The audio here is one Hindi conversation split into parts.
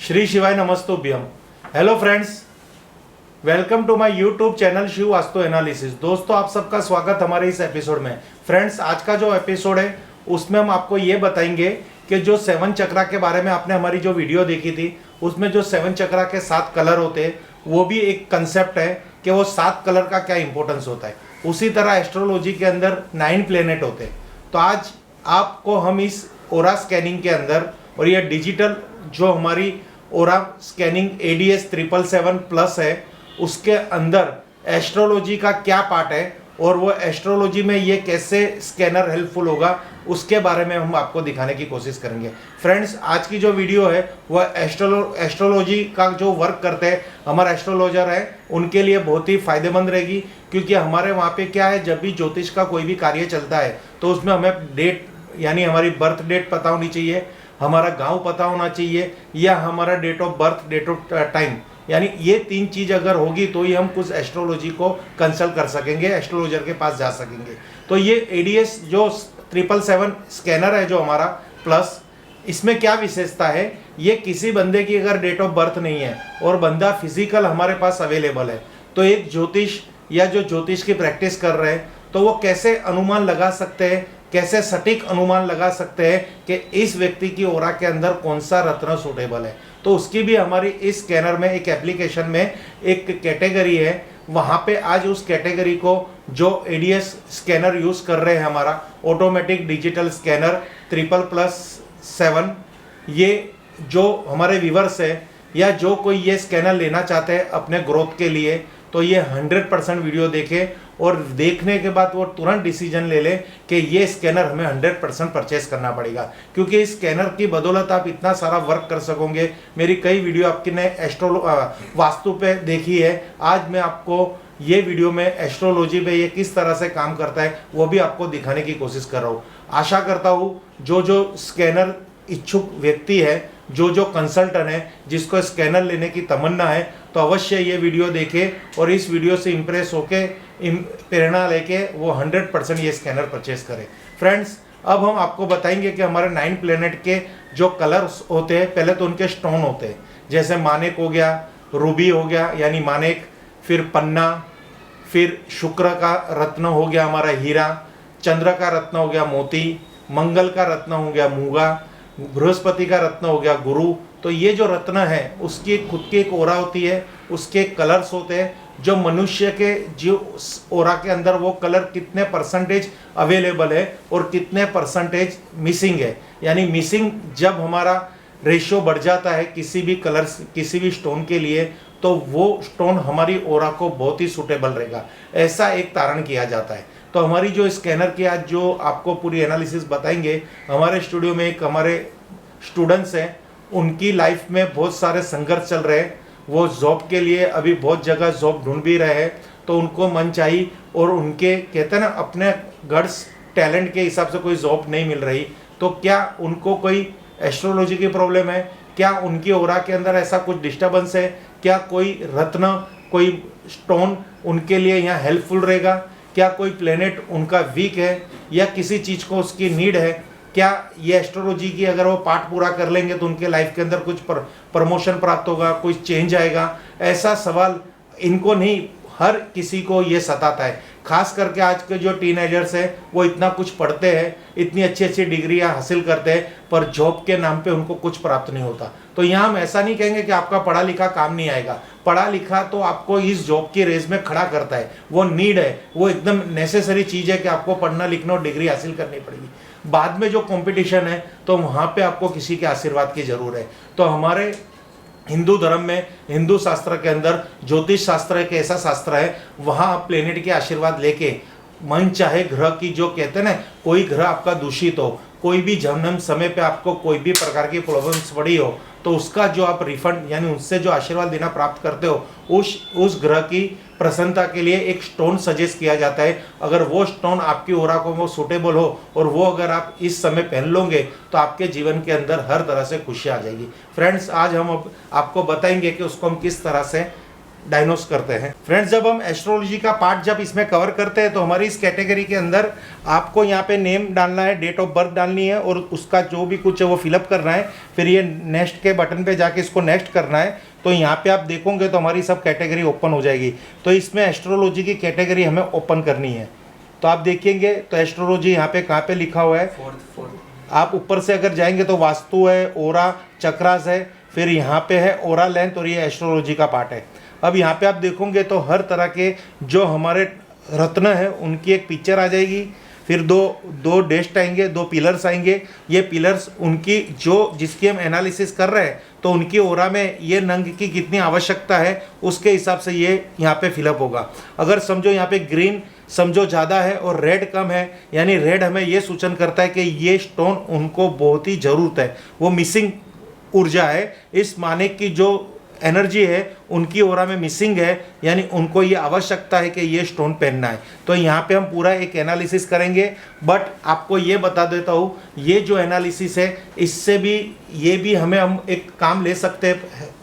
श्री शिवाय नमस्तुभ्यम। Hello friends, welcome to my YouTube channel Shiv Vastu analysis. दोस्तों, आप सबका स्वागत हमारे इस एपिसोड में। फ्रेंड्स, आज का जो एपिसोड है उसमें हम आपको ये बताएंगे कि जो 7 चक्रा के बारे में आपने हमारी जो वीडियो देखी थी उसमें जो 7 चक्रा के 7 कलर होते हैं वो भी एक कंसेप्ट है कि वो 7 कलर का क्या इंपॉर्टेंस होता है। उसी तरह एस्ट्रोलॉजी के अंदर 9 प्लेनेट होते हैं। तो आज आपको हम इस ओरा स्कैनिंग के अंदर और ये डिजिटल जो हमारी ओरा स्कैनिंग ADS 777 प्लस है उसके अंदर एस्ट्रोलॉजी का क्या पार्ट है और वो एस्ट्रोलॉजी में ये कैसे स्कैनर हेल्पफुल होगा उसके बारे में हम आपको दिखाने की कोशिश करेंगे। फ्रेंड्स, आज की जो वीडियो है वह एस्ट्रोलॉजी का जो वर्क करते हैं हमारा एस्ट्रोलॉजर है उनके लिए बहुत ही फायदेमंद रहेगी, क्योंकि हमारे वहाँ पे क्या है, जब भी ज्योतिष का कोई भी कार्य चलता है तो उसमें हमें डेट यानी हमारी बर्थ डेट पता होनी चाहिए, हमारा गांव पता होना चाहिए या हमारा date of birth, date of time, यानी ये 3 चीज अगर होगी तो ही हम कुछ एस्ट्रोलॉजी को कंसल्ट कर सकेंगे, एस्ट्रोलॉजर के पास जा सकेंगे। तो ये ADS जो 777 स्कैनर है जो हमारा प्लस, इसमें क्या विशेषता है, ये किसी बंदे की अगर डेट ऑफ बर्थ नहीं है और बंदा फिजिकल हमारे पास अवेलेबल है तो एक ज्योतिष या जो ज्योतिष की प्रैक्टिस कर रहे हैं तो वो कैसे अनुमान लगा सकते हैं, कैसे सटीक अनुमान लगा सकते हैं कि इस व्यक्ति की ओरा के अंदर कौन सा रत्न सूटेबल है। तो उसकी भी हमारी इस स्कैनर में एक एप्लीकेशन में एक कैटेगरी है, वहाँ पे आज उस कैटेगरी को जो ADS स्कैनर यूज़ कर रहे हैं हमारा ऑटोमेटिक डिजिटल स्कैनर 777, ये जो हमारे व्यूवर्स है या जो कोई ये स्कैनर लेना चाहते हैं अपने ग्रोथ के लिए तो ये 100% वीडियो देखे और देखने के बाद वो तुरंत डिसीजन ले ले कि ये स्कैनर हमें 100% परचेस करना पड़ेगा, क्योंकि इस स्कैनर की बदौलत आप इतना सारा वर्क कर सकोगे। मेरी कई वीडियो आपने वास्तु पे देखी है, आज मैं आपको ये वीडियो में एस्ट्रोलॉजी पे ये किस तरह से काम करता है वो भी आपको दिखाने की कोशिश कर रहा हूँ। आशा करता हूँ जो स्कैनर इच्छुक व्यक्ति है, जो कंसल्टेंट है, जिसको स्कैनर लेने की तमन्ना है, तो अवश्य ये वीडियो देखे और इस वीडियो से इम्प्रेस होके प्रेरणा लेके वो 100% ये स्कैनर परचेस करें। फ्रेंड्स, अब हम आपको बताएंगे कि हमारे 9 प्लेनेट के जो कलर्स होते हैं, पहले तो उनके स्टोन होते हैं, जैसे मानेक हो गया, रूबी हो गया यानी मानेक, फिर पन्ना, फिर शुक्र का रत्न हो गया हमारा हीरा, चंद्र का रत्न हो गया मोती, मंगल का रत्न हो गया मूंगा, बृहस्पति का रत्न हो गया गुरु। तो ये जो रत्न है उसकी खुद की एक ओरा होती है, उसके कलर्स होते हैं, जो मनुष्य के जो ओरा के अंदर वो कलर कितने परसेंटेज अवेलेबल है और कितने परसेंटेज मिसिंग है, यानी मिसिंग जब हमारा रेशियो बढ़ जाता है किसी भी कलर किसी भी स्टोन के लिए तो वो स्टोन हमारी ओरा को बहुत ही सूटेबल रहेगा, ऐसा एक तारण किया जाता है। तो हमारी जो स्कैनर की आज जो आपको पूरी एनालिसिस बताएंगे, हमारे स्टूडियो में एक हमारे स्टूडेंट्स हैं, उनकी लाइफ में बहुत सारे संघर्ष चल रहे हैं, वो जॉब के लिए अभी बहुत जगह जॉब ढूंढ भी रहे हैं, तो उनको मन चाहिए और उनके कहते हैं ना अपने गट्स टैलेंट के हिसाब से कोई जॉब नहीं मिल रही, तो क्या उनको कोई एस्ट्रोलॉजी की प्रॉब्लम है, क्या उनकी ओरा के अंदर ऐसा कुछ डिस्टर्बेंस है, क्या कोई रत्न कोई स्टोन उनके लिए यहाँ हेल्पफुल रहेगा, क्या कोई प्लेनेट उनका वीक है या किसी चीज़ को उसकी नीड है, क्या ये एस्ट्रोलॉजी की अगर वो पार्ट पूरा कर लेंगे तो उनके लाइफ के अंदर कुछ प्रमोशन प्राप्त होगा, कुछ चेंज आएगा, ऐसा सवाल इनको नहीं हर किसी को ये सताता है। खास करके आज के जो टीनेजर्स हैं वो इतना कुछ पढ़ते हैं, इतनी अच्छी अच्छी डिग्रियां हासिल करते हैं, पर जॉब के नाम पे उनको कुछ प्राप्त नहीं होता। तो यहाँ हम ऐसा नहीं कहेंगे कि आपका पढ़ा लिखा काम नहीं आएगा, पढ़ा लिखा तो आपको इस जॉब की रेस में खड़ा करता है, वो नीड है, वो एकदम नेसेसरी चीज़ है कि आपको पढ़ना लिखना और डिग्री हासिल करनी पड़ेगी। बाद में जो कॉम्पिटिशन है तो वहाँ पे आपको किसी के आशीर्वाद की जरूरत है। तो हमारे हिंदू धर्म में, हिंदू शास्त्र के अंदर ज्योतिष शास्त्र एक ऐसा शास्त्र है, वहाँ आप प्लेनेट के आशीर्वाद लेके मन चाहे ग्रह की जो कहते हैं ना, कोई ग्रह आपका दूषित हो, कोई भी जन्म समय पे आपको कोई भी प्रकार की प्रॉब्लम्स पड़ी हो तो उसका जो आप रिफंड यानी उससे जो आशीर्वाद देना प्राप्त करते हो उस ग्रह की प्रसन्नता के लिए एक स्टोन सजेस्ट किया जाता है। अगर वो स्टोन आपकी ओरा को वो सूटेबल हो और वो अगर आप इस समय पहन लोगे तो आपके जीवन के अंदर हर तरह से खुशी आ जाएगी। फ्रेंड्स, आज हम अब आपको बताएंगे कि उसको हम किस तरह से डायग्नोस करते हैं। फ्रेंड्स, जब हम एस्ट्रोलॉजी का पार्ट जब इसमें कवर करते हैं तो हमारी इस कैटेगरी के अंदर आपको यहाँ पे नेम डालना है, डेट ऑफ बर्थ डालनी है और उसका जो भी कुछ है वो फिलअप करना है। फिर ये नेक्स्ट के बटन पे जाके इसको नेक्स्ट करना है। तो यहाँ पे आप देखोगे तो हमारी सब कैटेगरी ओपन हो जाएगी। तो इसमें एस्ट्रोलॉजी की कैटेगरी हमें ओपन करनी है। तो आप देखेंगे तो एस्ट्रोलॉजी यहाँ पे कहाँ पे लिखा हुआ है, आप ऊपर से अगर जाएंगे तो वास्तु है, ओरा, चक्रास है, फिर यहाँ पे है ओरा लेंथ और ये एस्ट्रोलॉजी का पार्ट है। अब यहाँ पे आप देखोगे तो हर तरह के जो हमारे रत्न है उनकी एक पिक्चर आ जाएगी। फिर दो डेस्ट आएंगे, 2 पिलर्स आएंगे। ये पिलर्स उनकी जो जिसकी हम एनालिसिस कर रहे हैं तो उनकी ओरा में ये नंग की कितनी आवश्यकता है उसके हिसाब से ये यहाँ पे फिलअप होगा। अगर समझो यहाँ पे ग्रीन समझो ज़्यादा है और रेड कम है, यानी रेड हमें ये सूचन करता है कि ये स्टोन उनको बहुत ही ज़रूरत है, वो मिसिंग ऊर्जा है। इस माने की जो एनर्जी है उनकी ओरा में मिसिंग है, यानी उनको ये आवश्यकता है कि ये स्टोन पहनना है। तो यहाँ पे हम पूरा एक एनालिसिस करेंगे। बट आपको ये बता देता हूँ, ये जो एनालिसिस है इससे भी ये भी हम एक काम ले सकते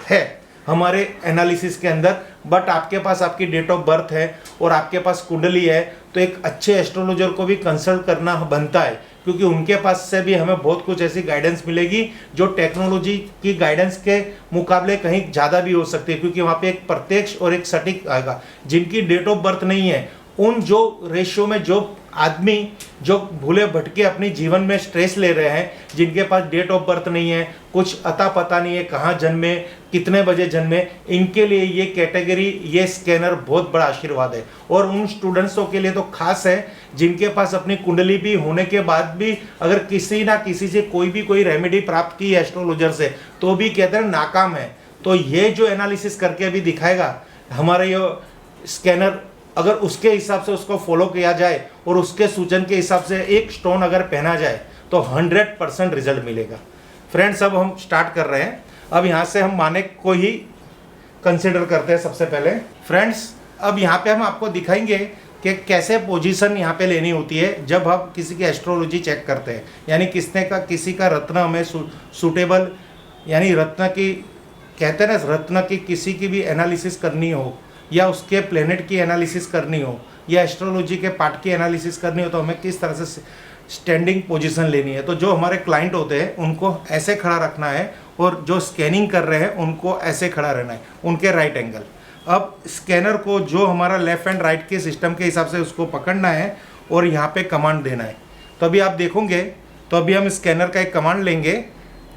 हैं हमारे एनालिसिस के अंदर। बट आपके पास आपकी डेट ऑफ बर्थ है और आपके पास कुंडली है तो एक अच्छे एस्ट्रोलॉजर को भी कंसल्ट करना बनता है, क्योंकि उनके पास से भी हमें बहुत कुछ ऐसी गाइडेंस मिलेगी जो टेक्नोलॉजी की गाइडेंस के मुकाबले कहीं ज़्यादा भी हो सकती है, क्योंकि वहाँ पे एक प्रत्यक्ष और एक सटीक आएगा। जिनकी डेट ऑफ बर्थ नहीं है उन जो रेशियो में जो आदमी जो भूले भटके अपनी जीवन में स्ट्रेस ले रहे हैं, जिनके पास डेट ऑफ बर्थ नहीं है, कुछ अता पता नहीं है कहाँ जन्मे, कितने बजे जन्मे, इनके लिए ये कैटेगरी, ये स्कैनर बहुत बड़ा आशीर्वाद है। और उन स्टूडेंट्सों के लिए तो खास है जिनके पास अपनी कुंडली भी होने के बाद भी अगर किसी ना किसी से कोई रेमेडी प्राप्त की है एस्ट्रोलॉजर से तो भी कहते हैं नाकाम है। तो ये जो एनालिसिस करके अभी दिखाएगा हमारा ये स्कैनर, अगर उसके हिसाब से उसको फॉलो किया जाए और उसके सूचन के हिसाब से एक स्टोन अगर पहना जाए तो 100% रिजल्ट मिलेगा। फ्रेंड्स, अब हम स्टार्ट कर रहे हैं। अब यहाँ से हम मानेक को ही कंसिडर करते हैं सबसे पहले। फ्रेंड्स, अब यहाँ पे हम आपको दिखाएंगे कि कैसे पोजीशन यहाँ पे लेनी होती है जब हम किसी की एस्ट्रोलॉजी चेक करते हैं, यानी किसी का रत्न हमें सूटेबल, यानी रत्न की कहते हैं ना, रत्न की किसी की भी एनालिसिस करनी हो या उसके प्लेनेट की एनालिसिस करनी हो या एस्ट्रोलॉजी के पार्ट की एनालिसिस करनी हो तो हमें किस तरह से स्टैंडिंग पोजीशन लेनी है। तो जो हमारे क्लाइंट होते हैं उनको ऐसे खड़ा रखना है और जो स्कैनिंग कर रहे हैं उनको ऐसे खड़ा रहना है, उनके राइट एंगल। अब स्कैनर को जो हमारा लेफ्ट एंड राइट के सिस्टम के हिसाब से उसको पकड़ना है और यहाँ पे कमांड देना है। तो अभी आप देखोगे तो अभी हम स्कैनर का एक कमांड लेंगे।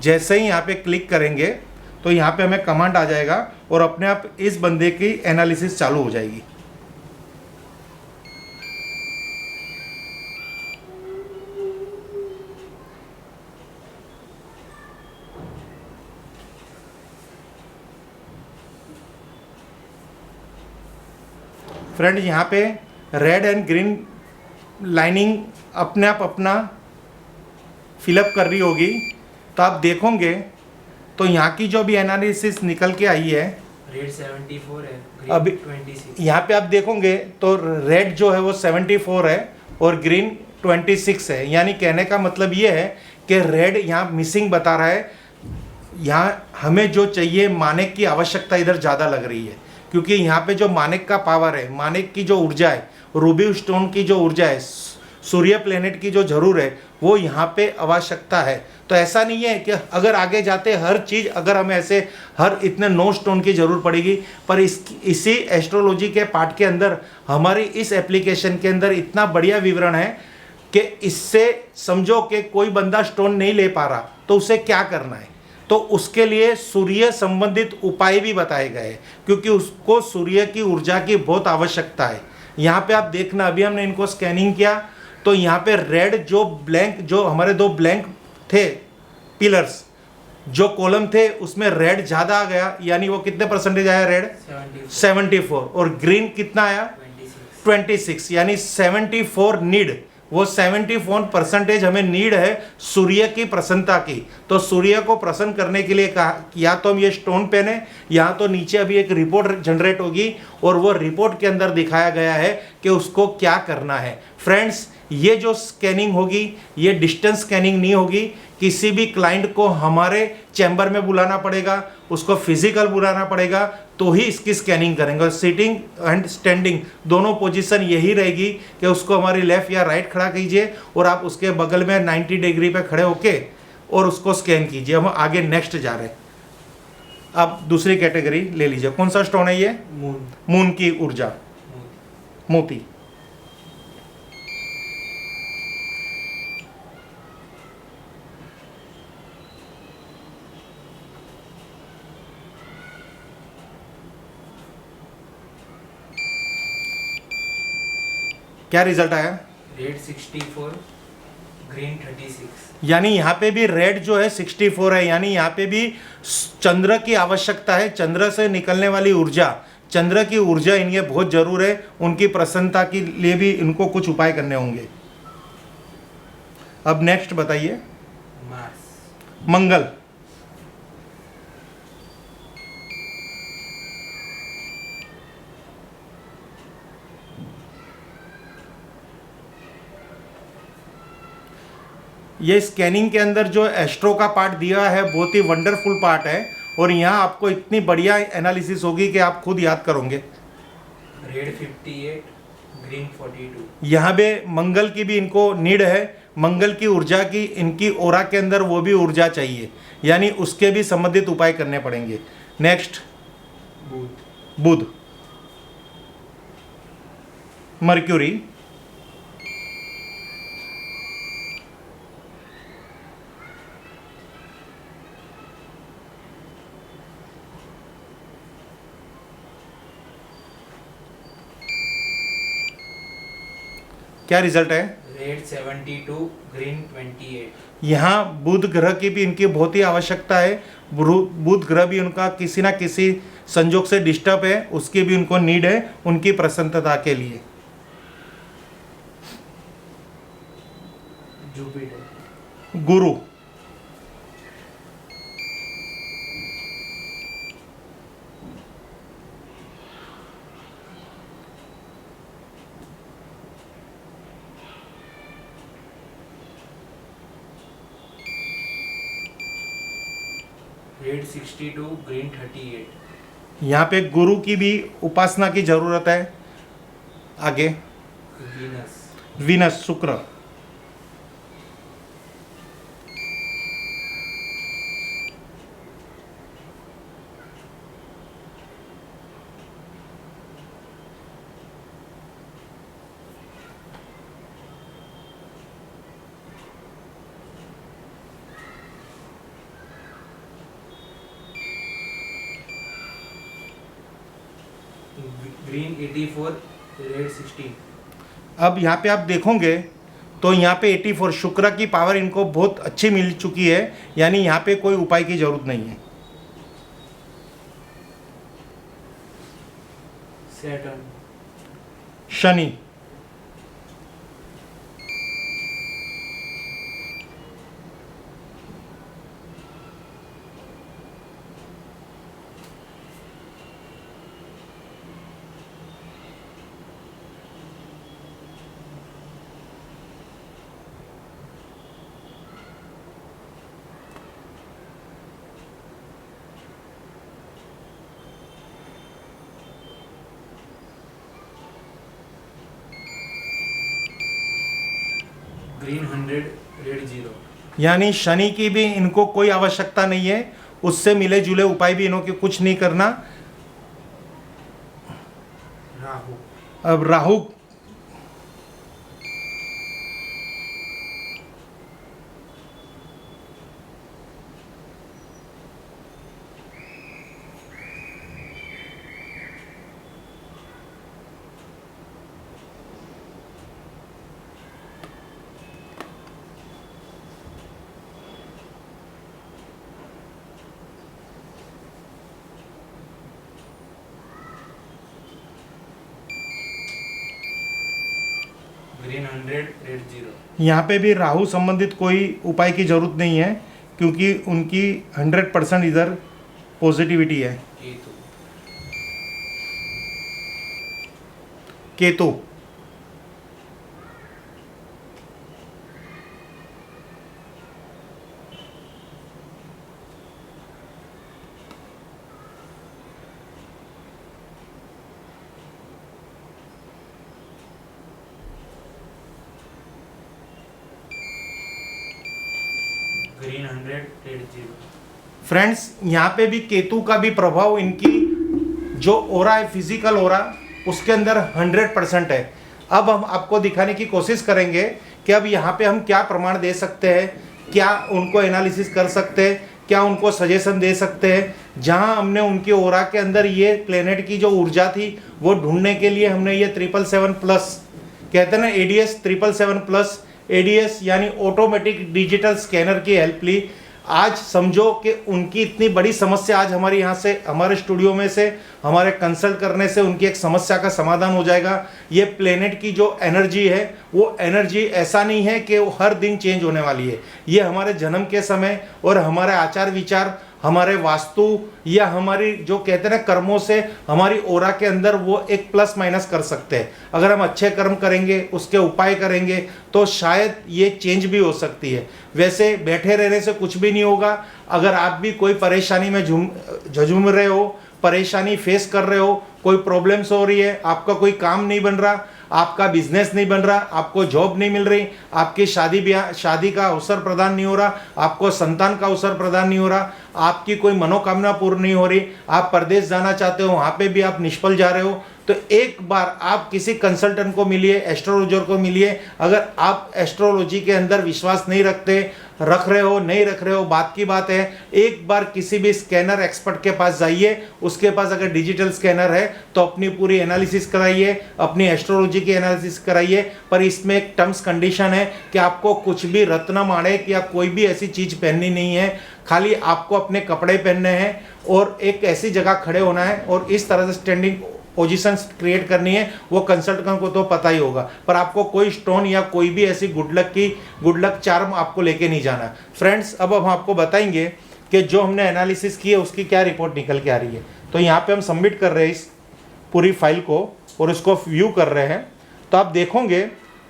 जैसे ही यहाँ पे क्लिक करेंगे तो यहाँ पे हमें कमांड आ जाएगा और अपने आप इस बंदे की एनालिसिस चालू हो जाएगी। फ्रेंड, यहाँ पे रेड एंड ग्रीन लाइनिंग अपने आप अपना फिलअप कर रही होगी। तो आप देखोगे तो यहाँ की जो भी एनालिसिस निकल के आई है, रेड 74 है, ग्रीन अभी 26। यहाँ पे आप देखोगे तो रेड जो है वो 74 है और ग्रीन 26 है। यानी कहने का मतलब ये है कि रेड यहाँ मिसिंग बता रहा है। यहाँ हमें जो चाहिए मानेक की आवश्यकता इधर ज़्यादा लग रही है, क्योंकि यहाँ पे जो मानेक का पावर है, मानेक की जो ऊर्जा है, रूबी स्टोन की जो ऊर्जा है, सूर्य प्लेनेट की जो जरूर है वो यहाँ पे आवश्यकता है। तो ऐसा नहीं है कि अगर आगे जाते हर चीज़ अगर हमें ऐसे हर इतने 9 स्टोन की ज़रूरत पड़ेगी, पर इसी एस्ट्रोलॉजी के पार्ट के अंदर हमारी इस एप्लीकेशन के अंदर इतना बढ़िया विवरण है कि इससे समझो कि कोई बंदा स्टोन नहीं ले पा रहा तो उसे क्या करना है। तो उसके लिए सूर्य संबंधित उपाय भी बताए गए हैं, क्योंकि उसको सूर्य की ऊर्जा की बहुत आवश्यकता है। यहाँ पे आप देखना, अभी हमने इनको स्कैनिंग किया तो यहाँ पे रेड जो ब्लैंक, जो हमारे 2 ब्लैंक थे पिलर्स, जो कॉलम थे उसमें रेड ज़्यादा आ गया, यानी वो कितने परसेंटेज आया रेड 74 और ग्रीन कितना आया 26, यानी 74 नीड, वो 74% हमें नीड है सूर्य की प्रसन्नता की। तो सूर्य को प्रसन्न करने के लिए कहा या तो हम ये स्टोन पहने, या तो नीचे अभी एक रिपोर्ट जनरेट होगी और वो रिपोर्ट के अंदर दिखाया गया है कि उसको क्या करना है। फ्रेंड्स, ये जो स्कैनिंग होगी ये डिस्टेंस स्कैनिंग नहीं होगी। किसी भी क्लाइंट को हमारे चैम्बर में बुलाना पड़ेगा, उसको फिजिकल बुलाना पड़ेगा तो ही इसकी स्कैनिंग करेंगे। और सिटिंग एंड स्टैंडिंग दोनों पोजीशन यही रहेगी कि उसको हमारी लेफ़्ट या राइट खड़ा कीजिए और आप उसके बगल में 90 डिग्री पे खड़े होके और उसको स्कैन कीजिए। हम आगे नेक्स्ट जा रहे हैं। अब दूसरी कैटेगरी ले लीजिए। कौन सा स्टोन है ये? मून। मून की ऊर्जा, मोती। क्या रिजल्ट आया? Red 64, green 36। यानी यहाँ पे भी रेड जो है 64 है, यानी यहाँ पे भी चंद्र की आवश्यकता है। चंद्र से निकलने वाली ऊर्जा, चंद्र की ऊर्जा इन्हें बहुत जरूर है। उनकी प्रसन्नता के लिए भी इनको कुछ उपाय करने होंगे। अब नेक्स्ट बताइए। मार्स। मंगल। ये स्कैनिंग के अंदर जो एस्ट्रो का पार्ट दिया है बहुत ही वंडरफुल पार्ट है और यहाँ आपको इतनी बढ़िया एनालिसिस होगी कि आप खुद याद करोगे। Red 58, green 42। यहाँ पे मंगल की भी इनको नीड है। मंगल की ऊर्जा की इनकी ओरा के अंदर वो भी ऊर्जा चाहिए, यानी उसके भी संबंधित उपाय करने पड़ेंगे। नेक्स्ट बुध। बुध। मर्क्यूरी। क्या रिजल्ट है? Red 72, green 28। यहाँ बुध ग्रह की भी इनकी बहुत ही आवश्यकता है। बुध ग्रह भी उनका किसी ना किसी संजोग से डिस्टर्ब है, उसकी भी उनको नीड है उनकी प्रसन्नता के लिए। जुपिटर। गुरु। Red 62, green 38। यहाँ पे गुरु की भी उपासना की जरूरत है। आगे वीनस। वीनस, शुक्र। Green 84, red 16। अब यहाँ पे आप देखोगे तो यहाँ पे 84 शुक्र की पावर इनको बहुत अच्छी मिल चुकी है, यानी यहाँ पे कोई उपाय की जरूरत नहीं है। सैटर्न। शनि। Green 100, red 0। यानी शनि की भी इनको कोई आवश्यकता नहीं है, उससे मिले जुले उपाय भी इन्हों के कुछ नहीं करना। राहु। अब राहु। Green 100, red 0। यहाँ पे भी राहु संबंधित कोई उपाय की जरूरत नहीं है क्योंकि उनकी 100% इधर पॉजिटिविटी है। केतु। केतु। रेड 0। फ्रेंड्स यहाँ पे भी केतु का भी प्रभाव इनकी जो ओरा है, फिजिकल ओरा, उसके अंदर 100% है। अब हम आपको दिखाने की कोशिश करेंगे कि अब यहाँ पे हम क्या प्रमाण दे सकते हैं, क्या उनको एनालिसिस कर सकते हैं, क्या उनको सजेशन दे सकते हैं। जहाँ हमने उनके ओरा के अंदर ये प्लेनेट की जो ऊर्जा थी वो ढूंढने के लिए हमने ये 777+ कहते हैं ना, ADS 777+ ADS यानी ऑटोमेटिक डिजिटल स्कैनर की हेल्प ली। आज समझो कि उनकी इतनी बड़ी समस्या आज हमारे यहाँ से, हमारे स्टूडियो में से, हमारे कंसल्ट करने से उनकी एक समस्या का समाधान हो जाएगा। ये प्लेनेट की जो एनर्जी है वो एनर्जी ऐसा नहीं है कि वो हर दिन चेंज होने वाली है। ये हमारे जन्म के समय और हमारे आचार विचार, हमारे वास्तु या हमारी जो कहते हैं ना कर्मों से हमारी ओरा के अंदर वो एक प्लस माइनस कर सकते हैं। अगर हम अच्छे कर्म करेंगे, उसके उपाय करेंगे तो शायद ये चेंज भी हो सकती है। वैसे बैठे रहने से कुछ भी नहीं होगा। अगर आप भी कोई परेशानी में झुझुम रहे हो, परेशानी फेस कर रहे हो, कोई प्रॉब्लम्स हो रही है, आपका कोई काम नहीं बन रहा, आपका बिजनेस नहीं बन रहा, आपको जॉब नहीं मिल रही, आपकी शादी का अवसर प्रदान नहीं हो रहा, आपको संतान का अवसर प्रदान नहीं हो रहा, आपकी कोई मनोकामना पूर्ण नहीं हो रही, आप परदेश जाना चाहते हो, वहाँ पे भी आप निष्फल जा रहे हो, तो एक बार आप किसी कंसल्टेंट को मिलिए, एस्ट्रोलॉजर को मिलिए। अगर आप एस्ट्रोलॉजी के अंदर विश्वास नहीं रख रहे हो, नहीं रख रहे हो, बात की बात है, एक बार किसी भी स्कैनर एक्सपर्ट के पास जाइए। उसके पास अगर डिजिटल स्कैनर है तो अपनी पूरी एनालिसिस कराइए, अपनी एस्ट्रोलॉजी की एनालिसिस कराइए। पर इसमें एक टर्म्स कंडीशन है कि आपको कुछ भी रत्न माणिक या कोई भी ऐसी चीज़ पहननी नहीं है, खाली आपको अपने कपड़े पहनने हैं और एक ऐसी जगह खड़े होना है और इस तरह से स्टैंडिंग पोजीशंस क्रिएट करनी है। वो कंसल्टेंट को तो पता ही होगा, पर आपको कोई स्टोन या कोई भी ऐसी गुड लक चार्म आपको लेके नहीं जाना। फ्रेंड्स, अब हम आपको बताएंगे कि जो हमने एनालिसिस की है उसकी क्या रिपोर्ट निकल के आ रही है। तो यहाँ पे हम सबमिट कर रहे हैं इस पूरी फाइल को और इसको व्यू कर रहे हैं। तो आप देखोगे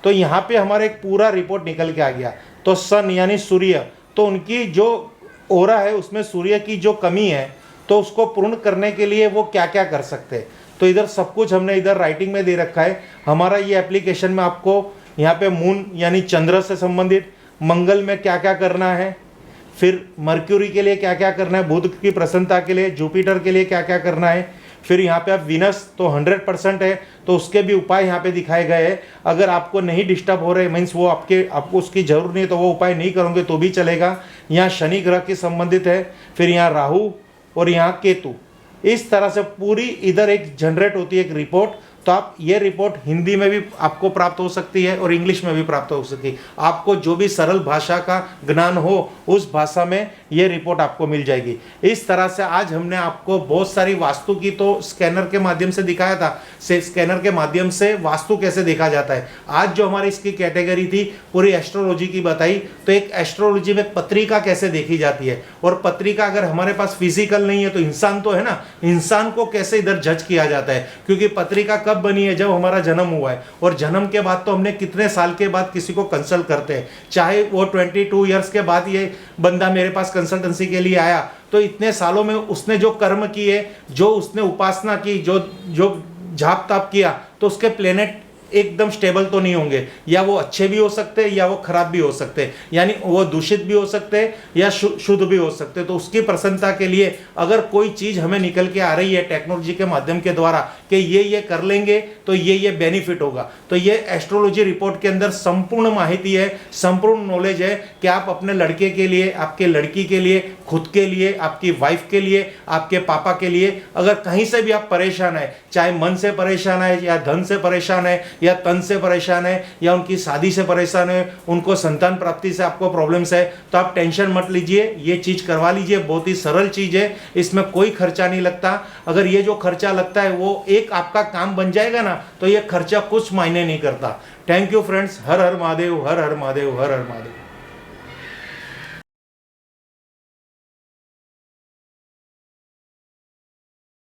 तो यहाँ पे हमारा एक पूरा रिपोर्ट निकल के आ गया। तो सन यानी सूर्य, तो उनकी जो ओरा है उसमें सूर्य की जो कमी है तो उसको पूर्ण करने के लिए वो क्या क्या कर सकते हैं। तो इधर सब कुछ हमने इधर राइटिंग में दे रखा है। हमारा ये एप्लीकेशन में आपको यहाँ पे मून यानी चंद्र से संबंधित, मंगल में क्या क्या करना है, फिर मर्क्यूरी के लिए क्या क्या करना है, बुध की प्रसन्नता के लिए, जुपिटर के लिए क्या क्या करना है, फिर यहाँ पे आप विनस तो 100% है तो उसके भी उपाय यहाँ पे दिखाए गए हैं। अगर आपको नहीं डिस्टर्ब हो रहे, मीन्स वो आपको उसकी जरूरत नहीं है तो वो उपाय नहीं करोगे तो भी चलेगा। यहाँ शनि ग्रह के संबंधित है, फिर यहाँ राहु और यहाँ केतु। इस तरह से पूरी इधर एक जनरेट होती है एक रिपोर्ट। तो आप ये रिपोर्ट हिंदी में भी आपको प्राप्त हो सकती है और इंग्लिश में भी प्राप्त हो सकती है। आपको जो भी सरल भाषा का ज्ञान हो उस भाषा में ये रिपोर्ट आपको मिल जाएगी। इस तरह से आज हमने आपको बहुत सारी वास्तु की तो स्कैनर के माध्यम से दिखाया था, स्कैनर के माध्यम से वास्तु कैसे देखा जाता है। आज जो हमारी इसकी कैटेगरी थी पूरी एस्ट्रोलॉजी की बताई। तो एक एस्ट्रोलॉजी में पत्रिका कैसे देखी जाती है, और पत्रिका अगर हमारे पास फिजिकल नहीं है तो इंसान तो है ना, इंसान को कैसे इधर जज किया जाता है। क्योंकि पत्रिका कब बनी है, जब हमारा जन्म हुआ है, और जन्म के बाद तो हमने कितने साल के बाद किसी को कंसल्ट करते हैं, चाहे वो 22 ईयर्स के बाद ये बंदा मेरे पास कंसल्टेंसी के लिए आया, तो इतने सालों में उसने जो कर्म किए, जो उसने उपासना की, जो जाप ताप किया, तो उसके प्लेनेट एकदम स्टेबल तो नहीं होंगे, या वो अच्छे भी हो सकते हैं या वो खराब भी हो सकते हैं, यानी वो दूषित भी हो सकते हैं या शुद्ध भी हो सकते हैं। तो उसकी प्रसन्नता के लिए अगर कोई चीज़ हमें निकल के आ रही है टेक्नोलॉजी के माध्यम के द्वारा कि ये कर लेंगे तो ये बेनिफिट होगा, तो ये एस्ट्रोलॉजी रिपोर्ट के अंदर संपूर्ण माहिती है, संपूर्ण नॉलेज है कि आप अपने लड़के के लिए, आपके लड़की के लिए, खुद के लिए, आपकी वाइफ के लिए, आपके पापा के लिए, अगर कहीं से भी आप परेशान है, चाहे मन से परेशान है या धन से परेशान है या तन से परेशान है या उनकी शादी से परेशान है, उनको संतान प्राप्ति से आपको प्रॉब्लम्स है, तो आप टेंशन मत लीजिए, ये चीज़ करवा लीजिए। बहुत ही सरल चीज़ है, इसमें कोई खर्चा नहीं लगता। अगर ये जो खर्चा लगता है वो एक आपका काम बन जाएगा ना, तो ये खर्चा कुछ मायने नहीं करता। Thank you friends. Her her Mahadev, her her Mahadev, her her Mahadev.